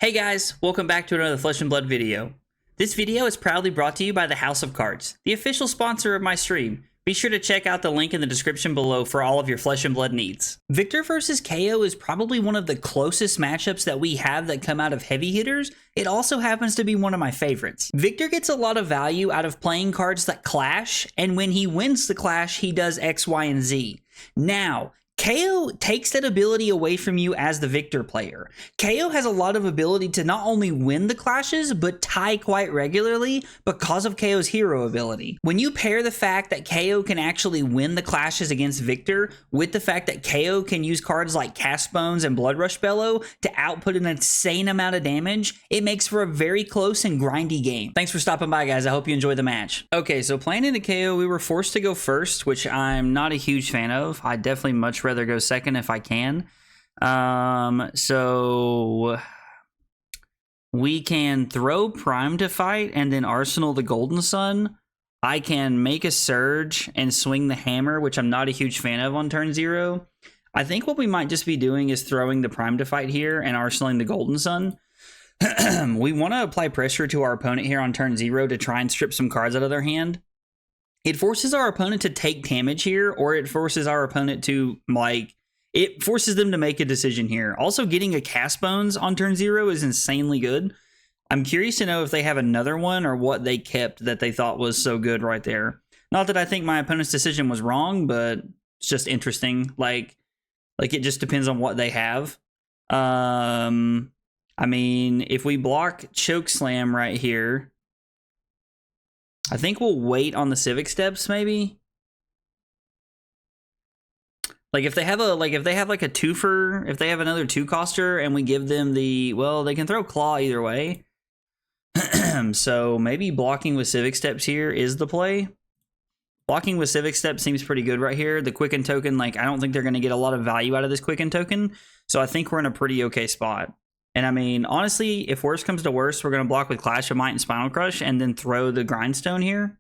Hey guys, welcome back to another Flesh and Blood video. This video is proudly brought to you by the House of Cards, the official sponsor of my stream. Be sure to check out the link in the description below for all of your Flesh and Blood needs. Vigor versus Kayo is probably one of the closest matchups that we have that come out of heavy hitters. It also happens to be one of my favorites. Vigor gets a lot of value out of playing cards that clash, and when he wins the clash, he does X, Y, and Z. Now, Kayo takes that ability away from you as the Victor player. Kayo has a lot of ability to not only win the clashes, but tie quite regularly because of Kayo's hero ability. When you pair the fact that Kayo can actually win the clashes against Victor with the fact that Kayo can use cards like Cast Bones and Blood Rush Bellow to output an insane amount of damage, it makes for a very close and grindy game. Thanks for stopping by, guys. I hope you enjoyed the match. Okay, so playing into Kayo, we were forced to go first, which I'm not a huge fan of. I definitely much rather go second if I can. So we can throw Prime to fight and then Arsenal the Golden Sun. I can make a Surge and swing the Hammer, which I'm not a huge fan of on turn 0. I think what we might just be doing is throwing the Prime to fight here and arsenaling the Golden Sun. We want to apply pressure to our opponent here on turn 0 to try and strip some cards out of their hand. It forces our opponent to take damage here, or it forces our opponent to, it forces them to make a decision here. Also, getting a Cast Bones on turn 0 is insanely good. I'm curious to know if they have another one or what they kept that they thought was so good right there. Not that I think my opponent's decision was wrong, but it's just interesting. Like it just depends on what they have. I mean, if we block Chokeslam right here, I think we'll wait on the Civic Steps, maybe. Like if they have a like a twofer, if they have another 2-coster and we give them the, well, they can throw Claw either way. So maybe blocking with Civic Steps here is the play. Blocking with Civic Steps seems pretty good right here. The Quicken token, I don't think they're going to get a lot of value out of this Quicken token. So I think we're in a pretty okay spot. And I mean, honestly, if worse comes to worse, we're going to block with Clash of Might and Spinal Crush and then throw the Grindstone here.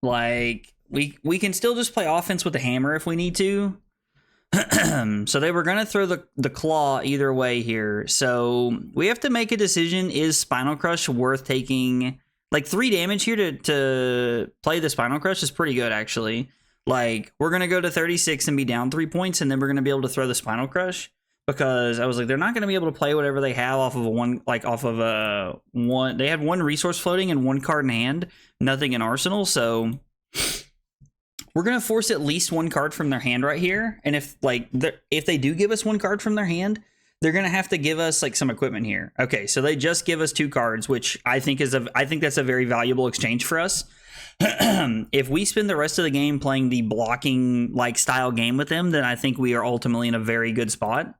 We can still just play offense with the Hammer if we need to. So they were going to throw the Claw either way here. So we have to make a decision. Is Spinal Crush worth taking? 3 damage here to play the Spinal Crush is pretty good, actually. We're going to go to 36 and be down 3 points, and then we're going to be able to throw the Spinal Crush. Because I was like, they're not going to be able to play whatever they have off of one. They had 1 resource floating and 1 card in hand, nothing in arsenal. So we're going to force at least 1 card from their hand right here. And if they do give us 1 card from their hand, they're going to have to give us some equipment here. Okay, so they just give us 2 cards, which I think that's a very valuable exchange for us. If we spend the rest of the game playing the blocking style game with them, then I think we are ultimately in a very good spot.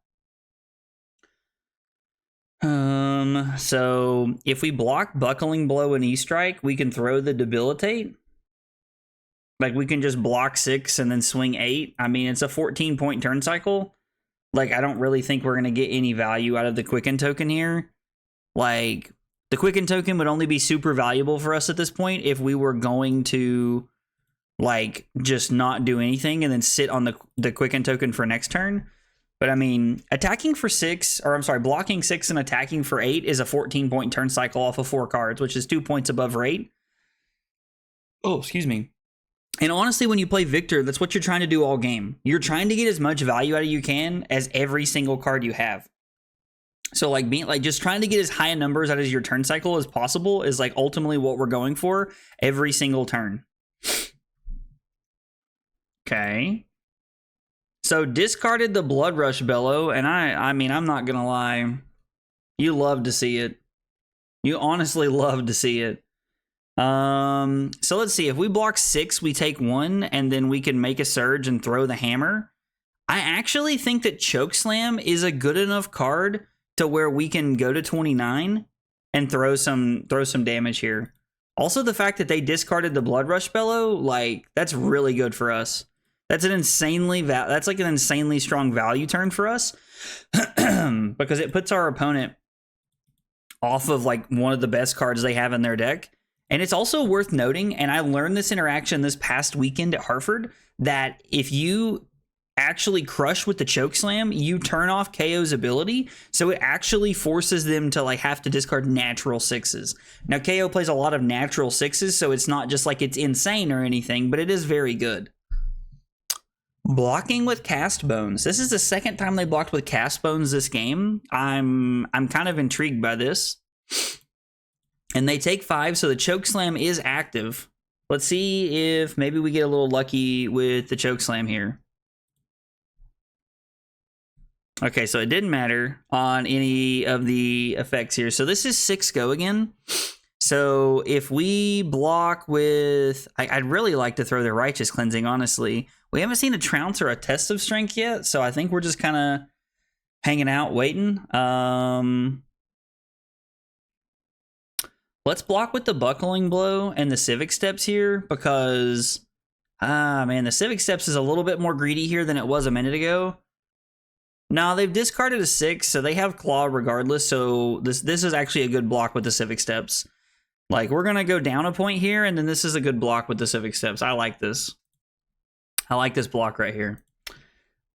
So if we block Buckling Blow and E-Strike, we can throw the Debilitate. We can just block 6 and then swing 8. I mean, it's a 14-point turn cycle. I don't really think we're going to get any value out of the Quicken token here. The Quicken token would only be super valuable for us at this point if we were going to, just not do anything and then sit on the Quicken token for next turn. But I mean, blocking 6 and attacking for 8 is a 14-point turn cycle off of 4 cards, which is 2 points above rate. Oh, excuse me. And honestly, when you play Victor, that's what you're trying to do all game. You're trying to get as much value out of you can as every single card you have. So just trying to get as high a numbers out of your turn cycle as possible is ultimately what we're going for every single turn. Okay. So discarded the Blood Rush Bellow, and I mean, I'm not gonna lie, you love to see it. You honestly love to see it. So let's see, if we block 6, we take 1, and then we can make a Surge and throw the Hammer. I actually think that Chokeslam is a good enough card to where we can go to 29 and throw some damage here. Also, the fact that they discarded the Blood Rush Bellow, that's really good for us. That's an insanely strong value turn for us because it puts our opponent off of one of the best cards they have in their deck. And it's also worth noting, and I learned this interaction this past weekend at Hartford, that if you actually crush with the Chokeslam, you turn off KO's ability, so it actually forces them to like have to discard natural 6s. Now KO plays a lot of natural 6s, so it's not just like it's insane or anything, but it is very good. Blocking with Cast Bones. This is the second time they blocked with Cast Bones this game. I'm kind of intrigued by this. And they take 5, so the Chokeslam is active. Let's see if maybe we get a little lucky with the Chokeslam here. Okay, so it didn't matter on any of the effects here. So this is 6 go again. So if we block with... I'd really like to throw the Righteous Cleansing, honestly. We haven't seen a Trounce or a Test of Strength yet, so I think we're just kind of hanging out, waiting. Let's block with the Buckling Blow and the Civic Steps here, because... man, the Civic Steps is a little bit more greedy here than it was a minute ago. No, they've discarded a 6, so they have Claw regardless, so this is actually a good block with the Civic Steps. Like, we're going to go down a point here, and then this is a good block with the Civic Steps. I like this. I like this block right here.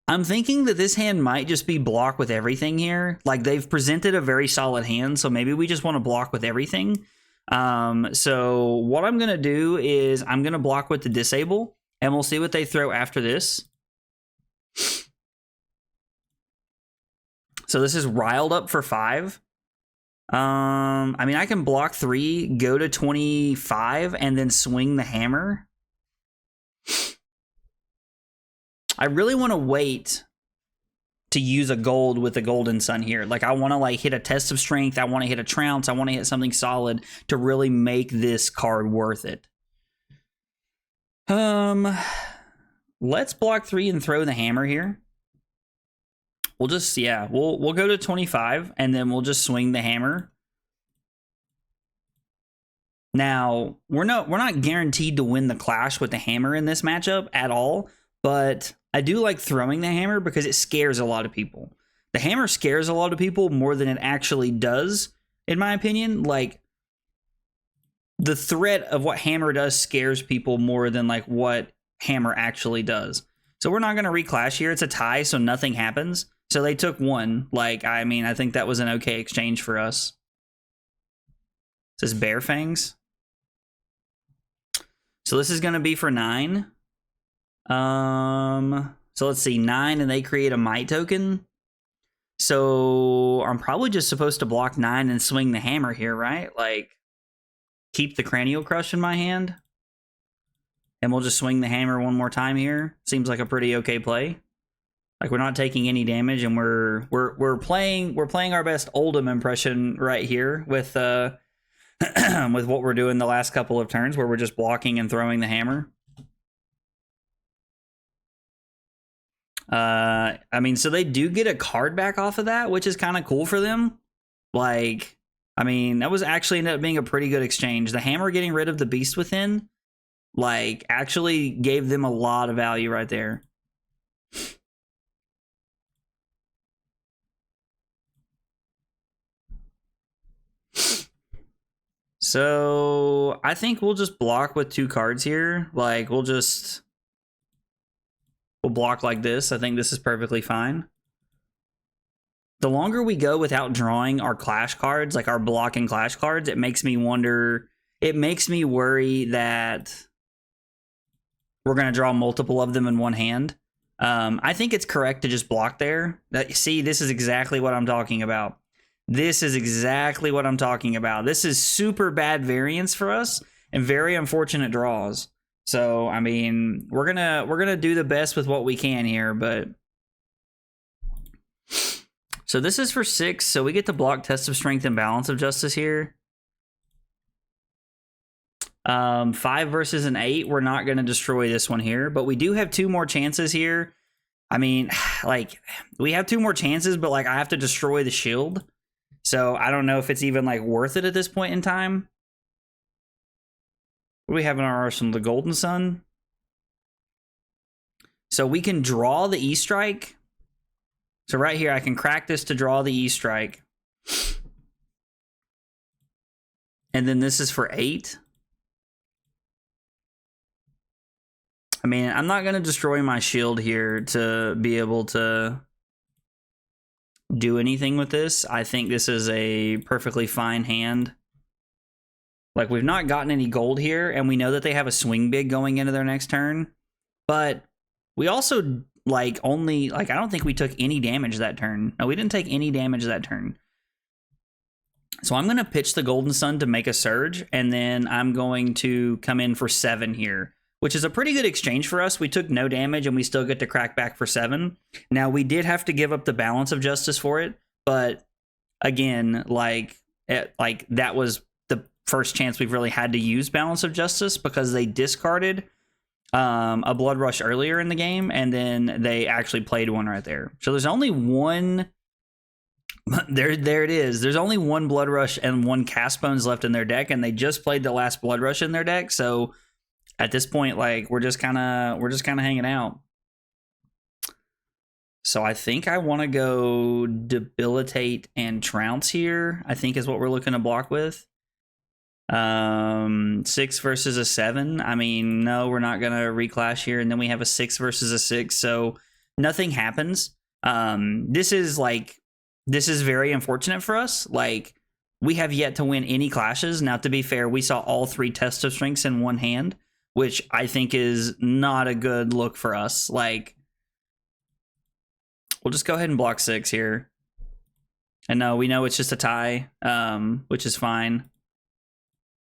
I'm thinking that this hand might just be block with everything here. Like, they've presented a very solid hand, so maybe we just want to block with everything. So what I'm going to do is I'm going to block with the Disable, and we'll see what they throw after this. So this is Riled Up for 5. I mean, I can block 3, go to 25, and then swing the hammer. I really want to wait to use a gold with the Golden Sun here. Like, I want to like hit a Test of Strength. I want to hit a Trounce. I want to hit something solid to really make this card worth it. Let's block 3 and throw the hammer here. We'll just, yeah, we'll go to 25, and then we'll just swing the hammer. Now, we're not guaranteed to win the clash with the hammer in this matchup at all, but I do like throwing the hammer because it scares a lot of people. The hammer scares a lot of people more than it actually does, in my opinion. Like, the threat of what hammer does scares people more than like what hammer actually does. So we're not going to reclash here. It's a tie, so nothing happens. So they took 1. Like, I mean, I think that was an okay exchange for us. This is Bear Fangs. So this is going to be for 9. So let's see, 9, and they create a Might token. So I'm probably just supposed to block 9 and swing the hammer here, right? Like, keep the Cranial Crush in my hand. And we'll just swing the hammer one more time here. Seems like a pretty okay play. Like, we're not taking any damage, and we're playing our best Oldhim impression right here with with what we're doing the last couple of turns, where we're just blocking and throwing the hammer. I mean, so they do get a card back off of that, which is kind of cool for them. Like, I mean, that was actually ended up being a pretty good exchange. The hammer getting rid of the Beast Within, like, actually gave them a lot of value right there. So I think we'll just block with 2 cards here. Like, we'll block like this. I think this is perfectly fine. The longer we go without drawing our clash cards, like our block and clash cards, it makes me wonder. It makes me worry that we're going to draw multiple of them in one hand. I think it's correct to just block there. See, this is exactly what I'm talking about. This is exactly what I'm talking about. This is super bad variance for us and very unfortunate draws. So, I mean, we're gonna do the best with what we can here, but so this is for 6, so we get to block Test of Strength and Balance of Justice here. 5 versus an 8, we're not gonna destroy this one here, but we do have 2 more chances here. I mean, like, we have 2 more chances, but like, I have to destroy the shield. So I don't know if it's even like worth it at this point in time. What do we have in our arsenal? The Golden Sun. So we can draw the E-Strike. So right here, I can crack this to draw the E-Strike. And then this is for 8. I mean, I'm not going to destroy my shield here to be able to do anything with this. I think this is a perfectly fine hand. Like, we've not gotten any gold here, and we know that they have a swing big going into their next turn. But we also, like, only, like, I don't think we took any damage that turn. No, we didn't take any damage that turn. So I'm going to pitch the Golden Sun to make a surge, and then I'm going to come in for 7 here, which is a pretty good exchange for us. We took no damage, and we still get to crack back for 7. Now, we did have to give up the Balance of Justice for it, but again, like that was the first chance we've really had to use Balance of Justice because they discarded a Blood Rush earlier in the game, and then they actually played one right there. So there's only one... There it is. There's only one Blood Rush and one Cast Bones left in their deck, and they just played the last Blood Rush in their deck. So at this point, like, we're just kind of hanging out. So I think I want to go Debilitate and Trounce here. I think is what we're looking to block with. 6 versus a 7. I mean, no, we're not gonna reclash here, and then we have a 6 versus a 6. So nothing happens. This is very unfortunate for us. Like, we have yet to win any clashes. Now, to be fair, we saw all 3 Tests of Strengths in one hand, which I think is not a good look for us. Like, we'll just go ahead and block 6 here. And no, we know it's just a tie, which is fine.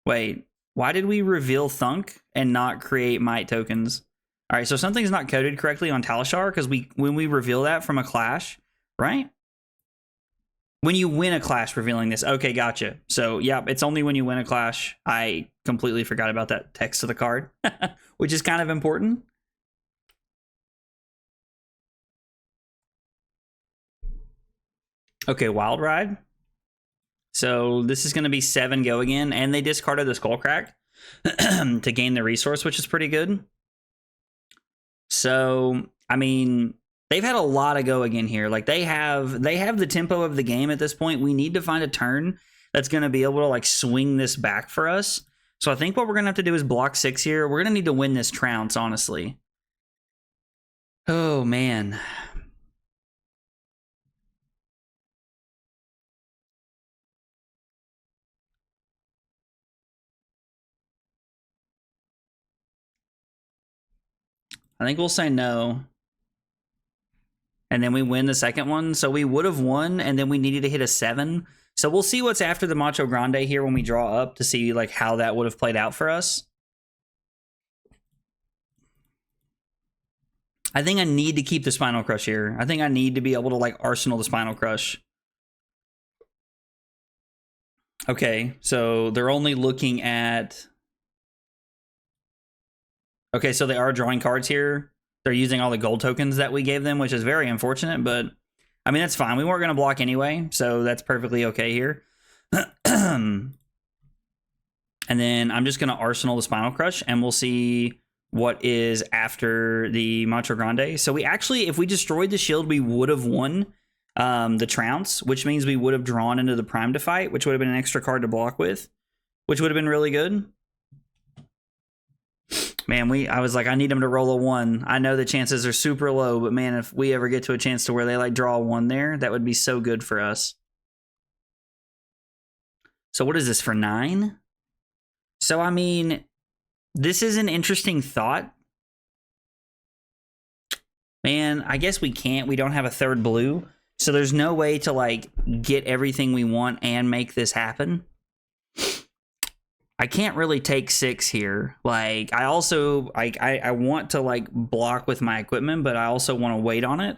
Wait, why did we reveal Thunk and not create Might tokens? All right, so something's not coded correctly on Talishar, because when we reveal that from a clash, right? When you win a clash revealing this. Okay, gotcha. So, yeah, it's only when you win a clash. I completely forgot about that text of the card, which is kind of important. Okay, Wild Ride. So this is going to be 7 go again, and they discarded the Skullcrack to gain the resource, which is pretty good. So, I mean... They've had a lot of go again here. Like, they have the tempo of the game at this point. We need to find a turn that's going to be able to, like, swing this back for us. So I think what we're going to have to do is block 6 here. We're going to need to win this Trounce, honestly. Oh, man. I think we'll say no. And then we win the second one. So we would have won, and then we needed to hit a 7. So we'll see what's after the Macho Grande here when we draw up to see, like, how that would have played out for us. I think I need to keep the Spinal Crush here. I think I need to be able to, like, arsenal the Spinal Crush. Okay, so they're only looking at... Okay, so they are drawing cards here. They're using all the gold tokens that we gave them, which is very unfortunate, but I mean, that's fine. We weren't going to block anyway, so that's perfectly okay here. And then I'm just going to arsenal the Spinal Crush, and we'll see what is after the Macho Grande. So we actually, if we destroyed the shield, we would have won the Trounce, which means we would have drawn into the Prime to fight, which would have been an extra card to block with, which would have been really good. Man, I was like, I need them to roll a 1. I know the chances are super low, but man, if we ever get to a chance to where they, like, draw a 1 there, that would be so good for us. So what is this for 9? So, I mean, this is an interesting thought. Man, I guess we can't. We don't have a 3rd blue. So there's no way to, like, get everything we want and make this happen. I can't really take 6 here. Like, I also, I want to, like, block with my equipment, but I also want to wait on it.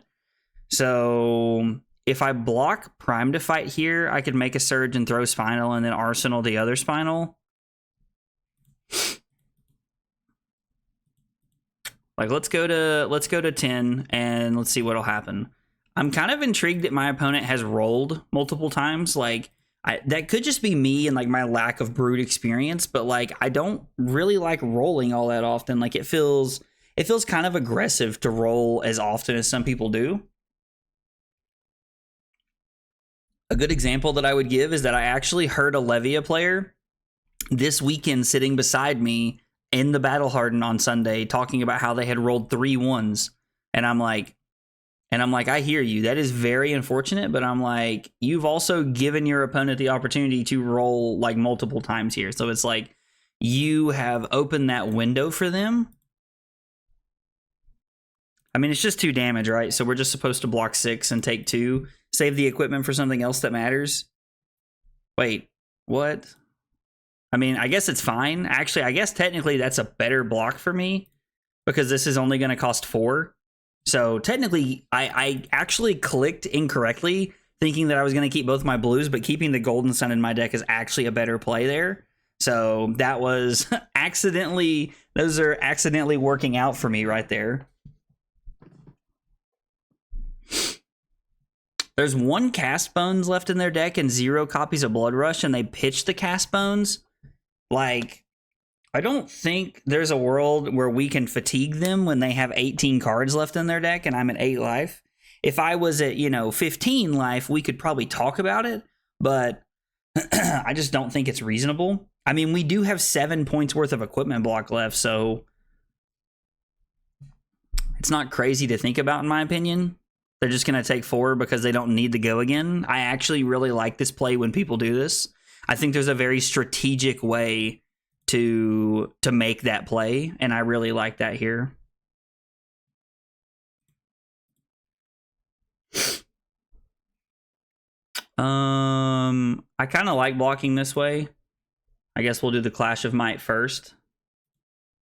So if I block Prime to fight here, I could make a surge and throw Spinal and then arsenal the other Spinal. Like, let's go to 10 and let's see what'll happen. I'm kind of intrigued that my opponent has rolled multiple times. Like, that could just be me and, like, my lack of brute experience, but, like, I don't really like rolling all that often. Like, it feels kind of aggressive to roll as often as some people do. A good example that I would give is that I actually heard a Levia player this weekend sitting beside me in the Battle Hardened on Sunday talking about how they had rolled 3 1s. And I'm like, I hear you. That is very unfortunate, but I'm like, you've also given your opponent the opportunity to roll like multiple times here. So it's like you have opened that window for them. I mean, it's just 2 damage, right? So we're just supposed to block 6 and take 2. Save the equipment for something else that matters. Wait, what? I mean, I guess it's fine. Actually, I guess technically that's a better block for me because this is only going to cost 4. So technically, I actually clicked incorrectly thinking that I was going to keep both my blues, but keeping the Golden Sun in my deck is actually a better play there. So that was accidentally, those are accidentally working out for me right there. There's 1 Cast Bones left in their deck and 0 copies of Blood Rush, and they pitched the Cast Bones. Like, I don't think there's a world where we can fatigue them when they have 18 cards left in their deck and I'm at 8 life. If I was at, 15 life, we could probably talk about it, but I just don't think it's reasonable. I mean, we do have 7 points worth of equipment block left, so it's not crazy to think about, in my opinion. They're just going to take 4 because they don't need to go again. I actually really like this play when people do this. I think there's a very strategic way to make that play, and I really like that here. I kind of like blocking this way. I guess we'll do the Clash of Might first.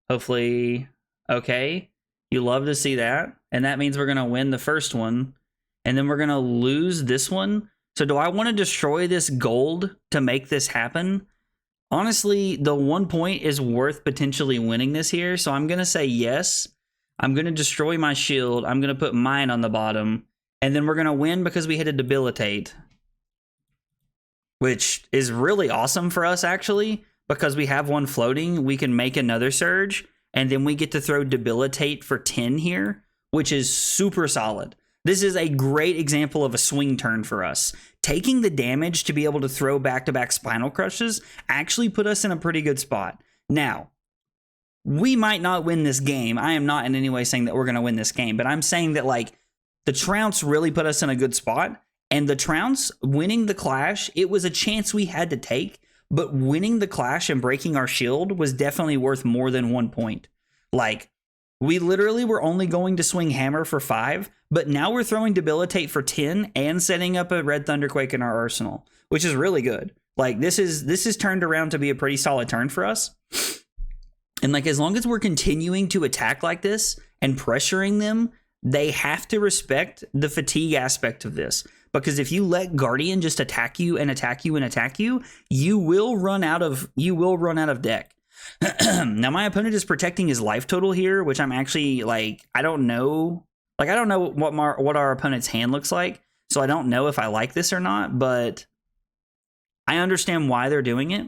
Hopefully, okay. You love to see that. And that means we're going to win the first one. And then we're going to lose this one. So do I want to destroy this gold to make this happen? Honestly, the 1 point is worth potentially winning this here. So I'm going to say yes. I'm going to destroy my shield. I'm going to put mine on the bottom. And then we're going to win because we hit a Debilitate. Which is really awesome for us, actually. Because we have 1 floating, we can make another surge. And then we get to throw Debilitate for 10 here, which is super solid. This is a great example of a swing turn for us. Taking the damage to be able to throw back-to-back Spinal Crushes actually put us in a pretty good spot. Now, we might not win this game. I am not in any way saying that we're going to win this game, but I'm saying that, like, the Trounce really put us in a good spot. And the Trounce, winning the Clash, it was a chance we had to take, but winning the Clash and breaking our shield was definitely worth more than 1 point. Like, we literally were only going to swing Hammer for 5, but now we're throwing Debilitate for 10 and setting up a Red Thunderquake in our arsenal, which is really good. Like, this is turned around to be a pretty solid turn for us. And, like, as long as we're continuing to attack like this and pressuring them, they have to respect the fatigue aspect of this. Because if you let Guardian just attack you and attack you and attack you, you will run out of deck. Now my opponent is protecting his life total here, which I'm actually like, I don't know what our opponent's hand looks like, so I don't know if I like this or not, but I understand why they're doing it.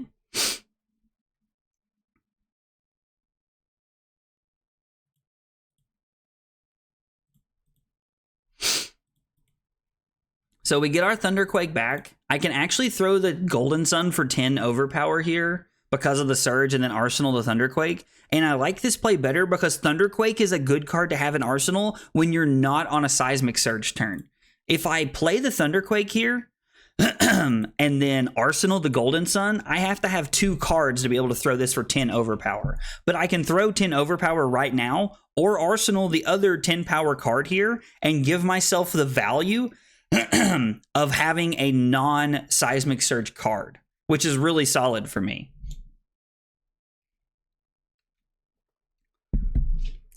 So we get our Thunderquake back. I can actually throw the Golden Sun for 10 overpower here because of the Surge and then Arsenal the Thunderquake. And I like this play better because Thunderquake is a good card to have in Arsenal when you're not on a Seismic Surge turn. If I play the Thunderquake here and then Arsenal the Golden Sun, I have to have 2 cards to be able to throw this for 10 overpower. But I can throw 10 overpower right now or Arsenal the other 10 power card here and give myself the value of having a non-Seismic Surge card, which is really solid for me.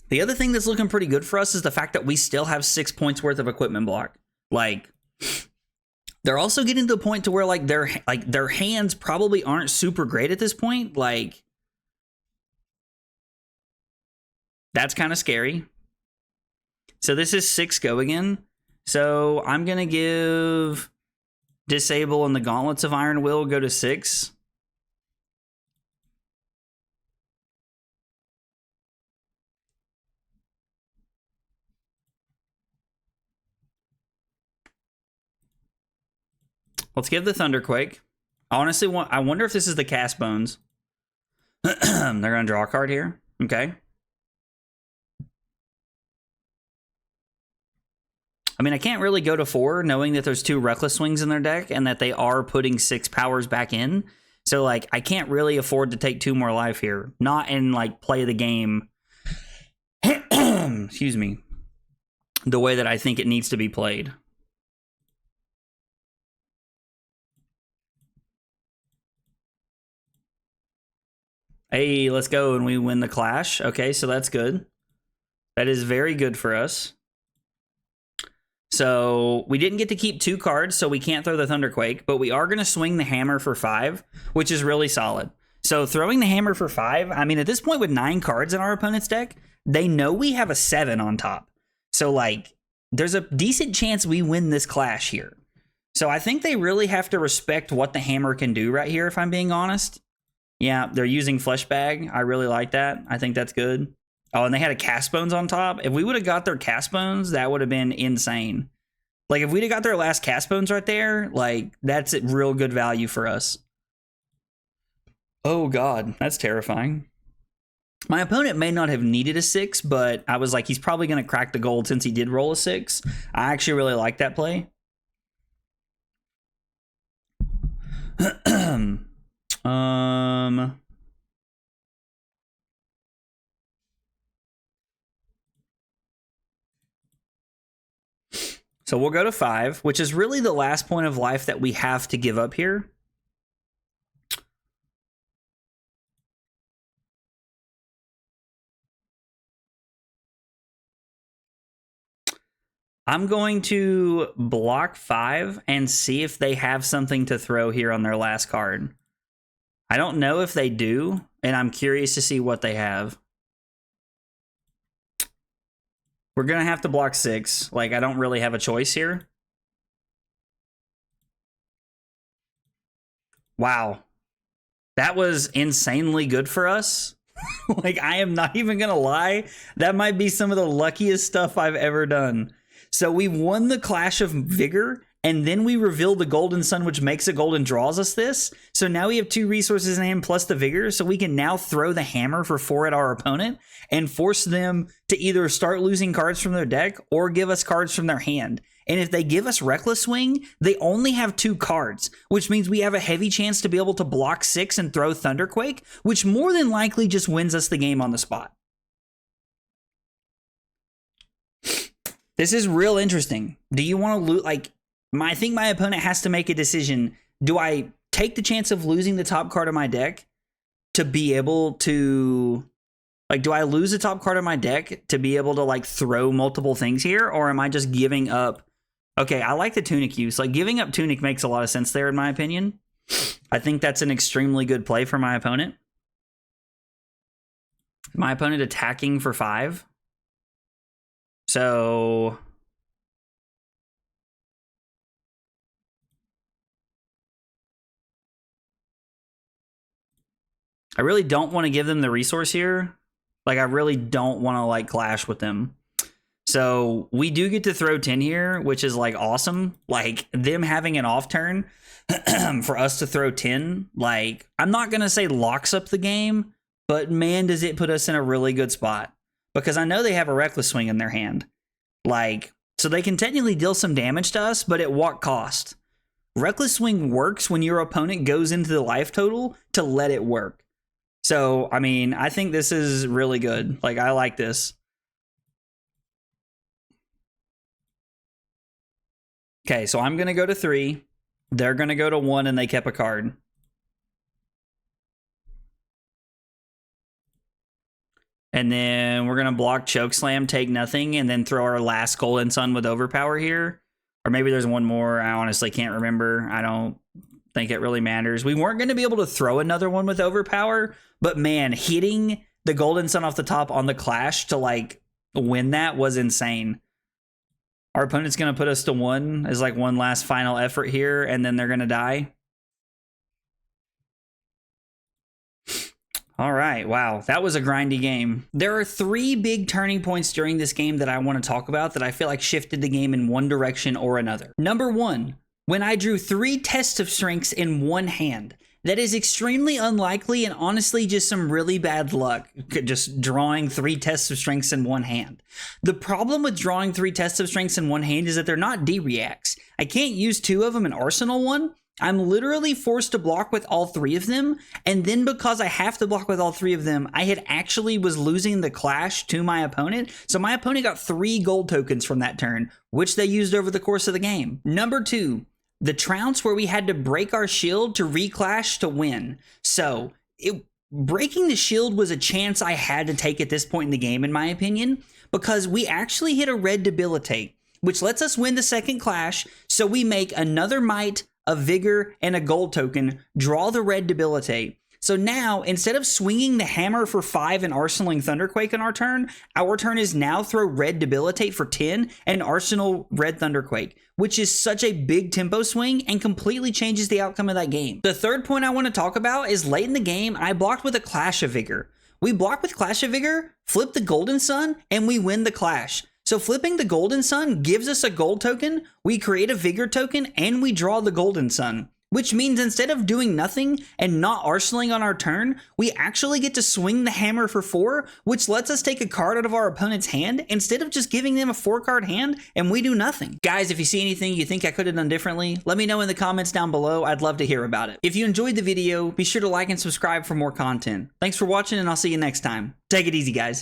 The other thing that's looking pretty good for us is the fact that we still have 6 points worth of equipment block. Like, they're also getting to the point to where their hands probably aren't super great at this point. Like, that's kind of scary. So this is 6 go again. So I'm going to give Disable and the Gauntlets of Iron Will go to 6. Let's give the Thunderquake. I honestly I wonder if this is the Cast Bones. They're going to draw a card here. Okay. I mean, I can't really go to 4 knowing that there's 2 Reckless Swings in their deck and that they are putting 6 powers back in. So, like, I can't really afford to take 2 more life here. Not in, like, play the game. Excuse me. The way that I think it needs to be played. Hey, let's go, and we win the clash. Okay, so that's good. That is very good for us. So we didn't get to keep 2 cards, so we can't throw the Thunderquake, but we are going to swing the hammer for 5, which is really solid. So throwing the hammer for 5, I mean, at this point with 9 cards in our opponent's deck, they know we have a 7 on top. So, like, there's a decent chance we win this clash here. So I think they really have to respect what the hammer can do right here, if I'm being honest. Yeah, they're using Flesh Bag. I really like that. I think that's good. Oh, and they had a Cast Bones on top. If we would have got their Cast Bones, that would have been insane. Like, if we'd have got their last Cast Bones right there, like, that's a real good value for us. Oh, God. That's terrifying. My opponent may not have needed a 6, but I was like, he's probably going to crack the gold since he did roll a 6. I actually really like that play. So we'll go to 5, which is really the last point of life that we have to give up here. I'm going to block 5 and see if they have something to throw here on their last card. I don't know if they do, and I'm curious to see what they have. We're going to have to block 6. Like, I don't really have a choice here. Wow. That was insanely good for us. Like, I am not even going to lie. That might be some of the luckiest stuff I've ever done. So we won the Clash of Vigor, and then we revealed the Golden Sun, which makes a gold and draws us this. So now we have 2 resources in hand plus the Vigor, so we can now throw the hammer for 4 at our opponent and force them to either start losing cards from their deck or give us cards from their hand. And if they give us Reckless Swing, they only have 2 cards, which means we have a heavy chance to be able to block 6 and throw Thunderquake, which more than likely just wins us the game on the spot. This is real interesting. Do you want to loot? Like, I think my opponent has to make a decision. Do I take the chance of losing the top card of my deck to be able to, like, do I lose the top card of my deck to be able to, like, throw multiple things here? Or am I just giving up? Okay, I like the Tunic use. Like, giving up Tunic makes a lot of sense there, in my opinion. I think that's an extremely good play for my opponent. My opponent attacking for 5. So I really don't want to give them the resource here. Like, I really don't want to, like, clash with them. So we do get to throw 10 here, which is, like, awesome. Like, them having an off turn for us to throw 10, like, I'm not going to say locks up the game, but man, does it put us in a really good spot. Because I know they have a Reckless Swing in their hand. Like, so they can technically deal some damage to us, but at what cost? Reckless Swing works when your opponent goes into the life total to let it work. So, I mean, I think this is really good. Like, I like this. Okay, so I'm going to go to 3. They're going to go to 1, and they kept a card. And then we're going to block Chokeslam, take nothing, and then throw our last Golden Sun with Overpower here. Or maybe there's one more. I honestly can't remember. I don't think it really matters. We weren't going to be able to throw another one with Overpower, but man, hitting the Golden Sun off the top on the Clash to, like, win that was insane. Our opponent's going to put us to 1 as, like, one last final effort here, and then they're going to die. All right, wow, that was a grindy game. There are 3 big turning points during this game that I want to talk about that I feel like shifted the game in one direction or another. Number 1, when I drew 3 Tests of Strengths in one hand. That is extremely unlikely and honestly just some really bad luck, just drawing 3 tests of strengths in one hand. The problem with drawing 3 tests of strengths in one hand is that they're not D-reacts. I can't use 2 of them in Arsenal 1. I'm literally forced to block with all 3 of them, and then because I have to block with all 3 of them, I had actually was losing the clash to my opponent, so my opponent got 3 gold tokens from that turn, which they used over the course of the game. Number 2. The Trounce, where we had to break our shield to reclash to win. So, breaking the shield was a chance I had to take at this point in the game, in my opinion, because we actually hit a red Debilitate, which lets us win the second clash, so we make another Might, a Vigor, and a gold token, draw the red Debilitate. So now, instead of swinging the hammer for 5 and arsenaling Thunderquake on our turn is now throw red Debilitate for 10 and arsenal red Thunderquake, which is such a big tempo swing and completely changes the outcome of that game. The third point I want to talk about is late in the game, I blocked with a Clash of Vigor. We block with Clash of Vigor, flip the Golden Sun, and we win the Clash. So flipping the Golden Sun gives us a gold token, we create a Vigor token, and we draw the Golden Sun. Which means instead of doing nothing and not arsenaling on our turn, we actually get to swing the hammer for 4, which lets us take a card out of our opponent's hand instead of just giving them a 4-card hand and we do nothing. Guys, if you see anything you think I could have done differently, let me know in the comments down below. I'd love to hear about it. If you enjoyed the video, be sure to like and subscribe for more content. Thanks for watching and I'll see you next time. Take it easy, guys.